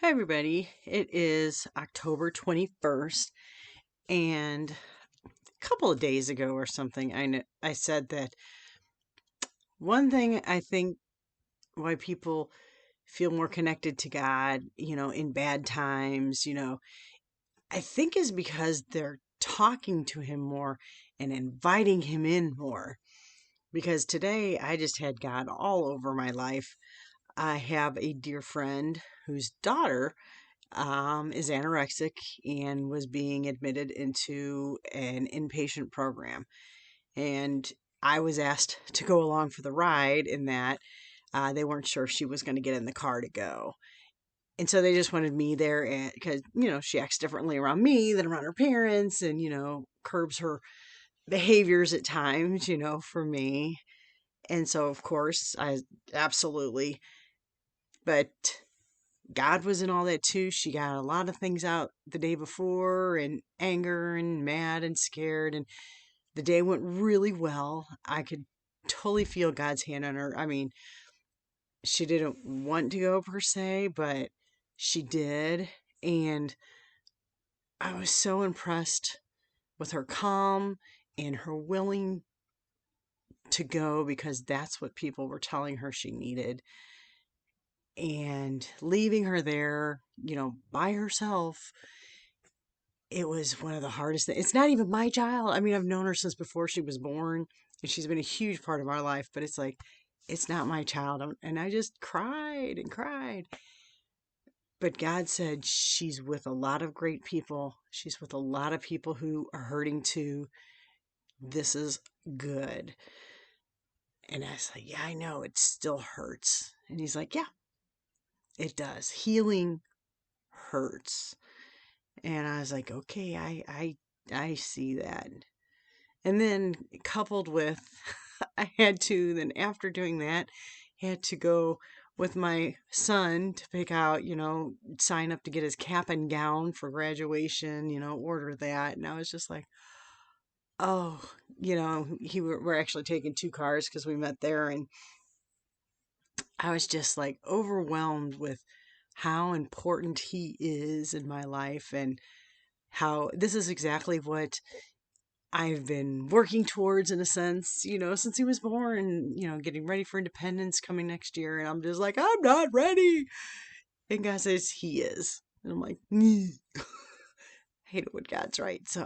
Hi, everybody. It is October 21st, and a couple of days ago or something, I said that one thing I think why people feel more connected to God, in bad times, I think is because they're talking to Him more and inviting Him in more. Because today I just had God all over my life. I have a dear friend whose daughter is anorexic and was being admitted into an inpatient program. And I was asked to go along for the ride in that they weren't sure if she was going to get in the car to go. And so they just wanted me there because, she acts differently around me than around her parents and, curbs her behaviors at times, for me. And so, of course, I absolutely, but God was in all that too. She got a lot of things out the day before and anger and mad and scared. And the day went really well. I could totally feel God's hand on her. I mean, she didn't want to go per se, but she did. And I was so impressed with her calm and her willing to go because that's what people were telling her she needed. And leaving her there, by herself, it was one of the hardest things. It's not even my child. I mean, I've known her since before she was born, and she's been a huge part of our life, but it's like, it's not my child. And I just cried and cried. But God said she's with a lot of great people. She's with a lot of people who are hurting too. This is good. And I was like, yeah, I know. It still hurts. And he's like, yeah, it does. Healing hurts. And I was like, okay, I see that. And then coupled with, then after doing that, had to go with my son to pick out, sign up to get his cap and gown for graduation, order that. And I was just like, oh, we're actually taking two cars because we met there. And I was just like overwhelmed with how important he is in my life and how this is exactly what I've been working towards in a sense, since he was born, getting ready for independence coming next year. And I'm just like, I'm not ready. And God says he is. And I'm like, I hate it when God's right. So,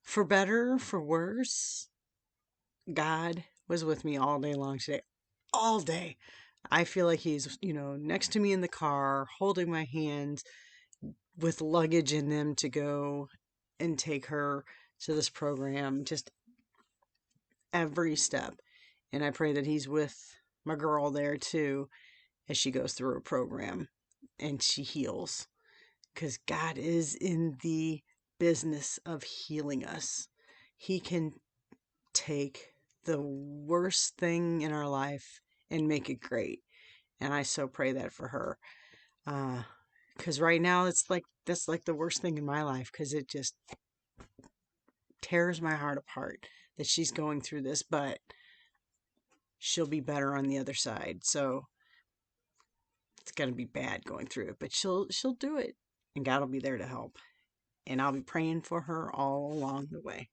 for better, for worse, God was with me all day long today. All day. I feel like he's, next to me in the car, holding my hand with luggage in them to go and take her to this program. Just every step. And I pray that he's with my girl there too as she goes through a program and she heals. Because God is in the business of healing us. He can take the worst thing in our life and make it great. And I so pray that for her. Because right now that's like the worst thing in my life because it just tears my heart apart that she's going through this, but she'll be better on the other side. So it's gonna be bad going through it, but she'll do it, and God will be there to help, and I'll be praying for her all along the way.